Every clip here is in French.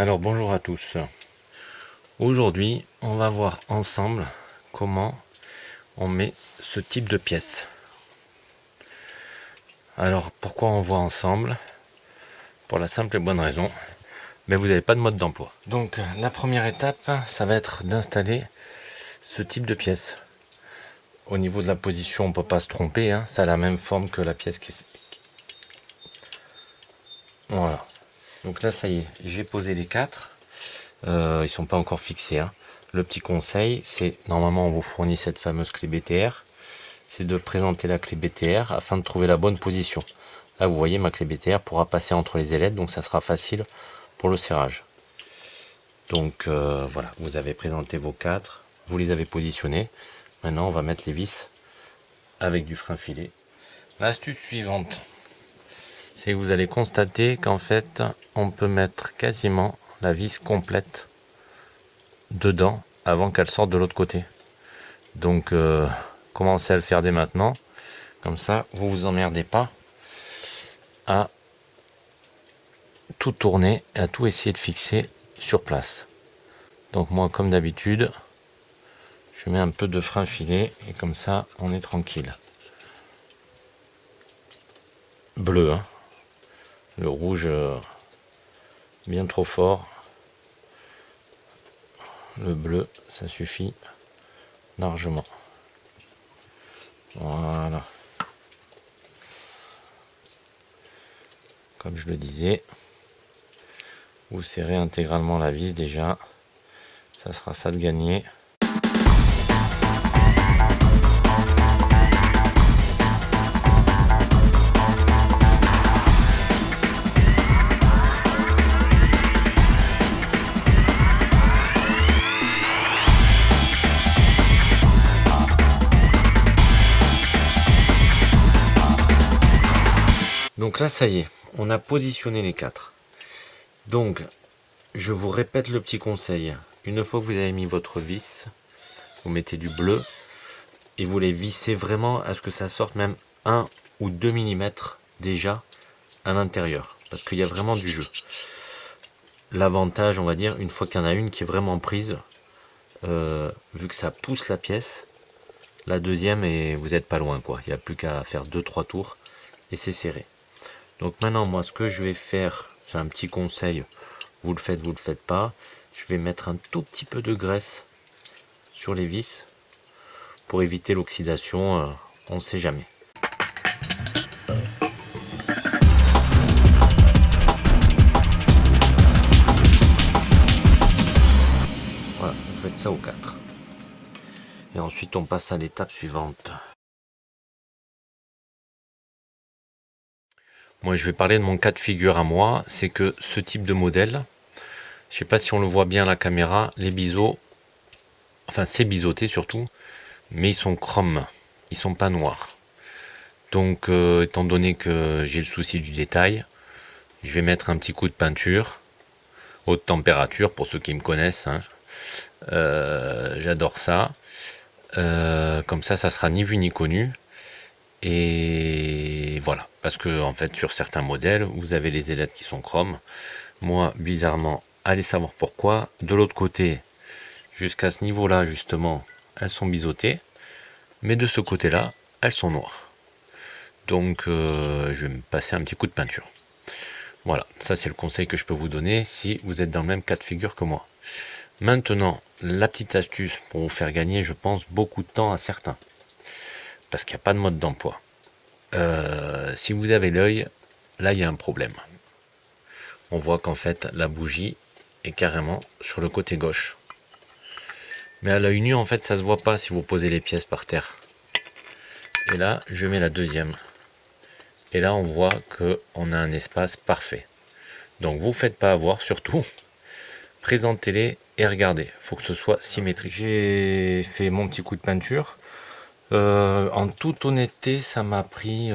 Alors bonjour à tous. Aujourd'hui, on va voir ensemble comment on met ce type de pièce. Alors pourquoi on voit ensemble? Pour la simple et bonne raison, mais vous n'avez pas de mode d'emploi. Donc la première étape, ça va être d'installer ce type de pièce. Au niveau de la position, on ne peut pas se tromper, hein. Ça a la même forme que la pièce qui est... Voilà. Donc là ça y est, j'ai posé les quatre. Ils sont pas encore fixés, hein. Le petit conseil, c'est normalement on vous fournit cette fameuse clé BTR, c'est de présenter la clé BTR afin de trouver la bonne position. Là vous voyez, ma clé BTR pourra passer entre les ailettes, donc ça sera facile pour le serrage. Donc voilà, vous avez présenté vos quatre, vous les avez positionnés. Maintenant on va mettre les vis avec du frein filet. L'astuce suivante, c'est que vous allez constater qu'en fait on peut mettre quasiment la vis complète dedans avant qu'elle sorte de l'autre côté. Donc commencez à le faire dès maintenant, comme ça vous vous emmerdez pas à tout tourner et à tout essayer de fixer sur place. Donc moi comme d'habitude je mets un peu de frein filet et comme ça on est tranquille. Bleu, hein. Le rouge bien trop fort, le bleu ça suffit largement. Voilà, comme je le disais, vous serrez intégralement la vis déjà, ça sera ça de gagner. Donc là ça y est, on a positionné les quatre. Donc je vous répète le petit conseil, une fois que vous avez mis votre vis, vous mettez du bleu et vous les vissez vraiment à ce que ça sorte même 1 ou 2 mm déjà à l'intérieur, parce qu'il y a vraiment du jeu. L'avantage, on va dire, une fois qu'il y en a une qui est vraiment prise, vu que ça pousse la pièce, la deuxième et vous n'êtes pas loin quoi, il n'y a plus qu'à faire 2-3 tours et c'est serré. Donc maintenant moi ce que je vais faire, c'est un petit conseil, vous le faites pas, je vais mettre un tout petit peu de graisse sur les vis pour éviter l'oxydation, on ne sait jamais. Voilà, vous faites ça aux 4. Et ensuite on passe à l'étape suivante. Moi je vais parler de mon cas de figure à moi, c'est que ce type de modèle, je sais pas si on le voit bien à la caméra, les biseaux, enfin c'est biseauté surtout, mais ils sont chrome, ils sont pas noirs. Donc étant donné que j'ai le souci du détail, je vais mettre un petit coup de peinture, haute température pour ceux qui me connaissent, hein. J'adore ça. Comme ça sera ni vu ni connu. Et voilà, parce que en fait sur certains modèles vous avez les ailettes qui sont chrome. Moi bizarrement, allez savoir pourquoi. De l'autre côté, jusqu'à ce niveau là justement, elles sont biseautées, mais de ce côté là elles sont noires. Donc je vais me passer un petit coup de peinture. Voilà, ça c'est le conseil que je peux vous donner si vous êtes dans le même cas de figure que moi. Maintenant, la petite astuce pour vous faire gagner, je pense, beaucoup de temps à certains, parce qu'il n'y a pas de mode d'emploi. Si vous avez l'œil, là il y a un problème. On voit qu'en fait la bougie est carrément sur le côté gauche. Mais à l'œil nu, en fait, ça se voit pas si vous posez les pièces par terre. Et là, je mets la deuxième. Et là, on voit qu'on a un espace parfait. Donc, vous faites pas avoir, surtout. Présentez-les et regardez. Il faut que ce soit symétrique. J'ai fait mon petit coup de peinture. En toute honnêteté, ça m'a pris...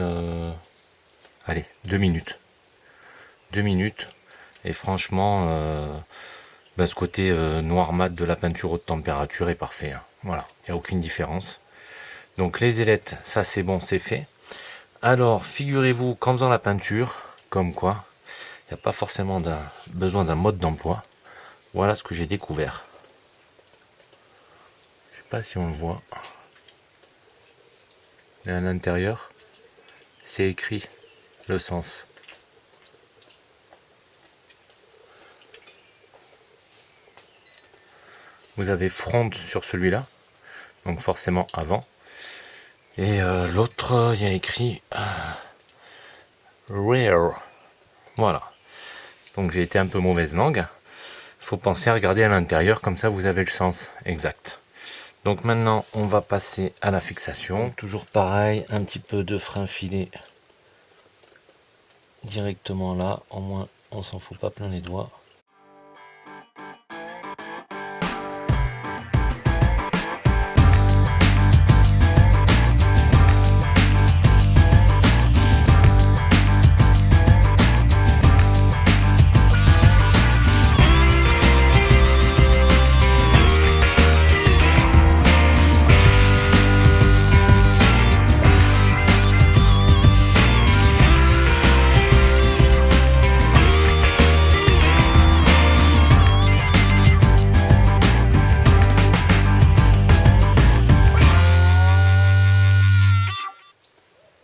allez, 2 minutes. 2 minutes. Et franchement, ce côté noir mat de la peinture haute température est parfait, hein. Voilà, il n'y a aucune différence. Donc les ailettes, ça c'est bon, c'est fait. Alors, figurez-vous qu'en faisant la peinture, comme quoi, il n'y a pas forcément besoin d'un mode d'emploi. Voilà ce que j'ai découvert. Je sais pas si on le voit. Et à l'intérieur, c'est écrit le sens. Vous avez front sur celui-là, donc forcément avant. Et l'autre, il y a écrit rear. Voilà. Donc j'ai été un peu mauvaise langue. Faut penser à regarder à l'intérieur, comme ça vous avez le sens exact. Donc maintenant on va passer à la fixation. Toujours pareil, un petit peu de frein filé directement là, au moins on s'en fout pas plein les doigts.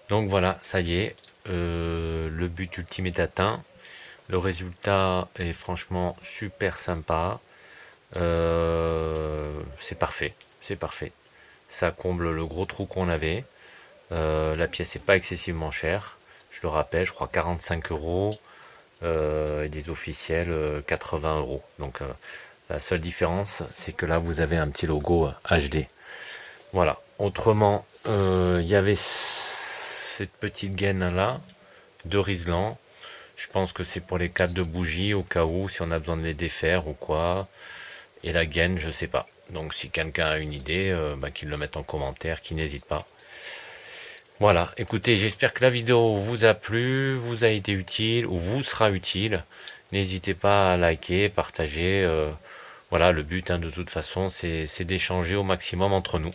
Donc voilà, ça y est, le but ultime est atteint. Le résultat est franchement super sympa. C'est parfait, c'est parfait. Ça comble le gros trou qu'on avait. La pièce n'est pas excessivement chère. Je le rappelle, je crois 45 euros et des officiels 80 euros. Donc la seule différence, c'est que là vous avez un petit logo HD. Voilà. Autrement, il y avait cette petite gaine là de Rislan. Je pense que c'est pour les câbles de bougie au cas où si on a besoin de les défaire ou quoi. Et la gaine, je sais pas. Donc si quelqu'un a une idée, qu'il le mette en commentaire, qu'il n'hésite pas. Voilà, écoutez, j'espère que la vidéo vous a plu, vous a été utile ou vous sera utile. N'hésitez pas à liker, partager. Voilà, le but de toute façon, c'est d'échanger au maximum entre nous.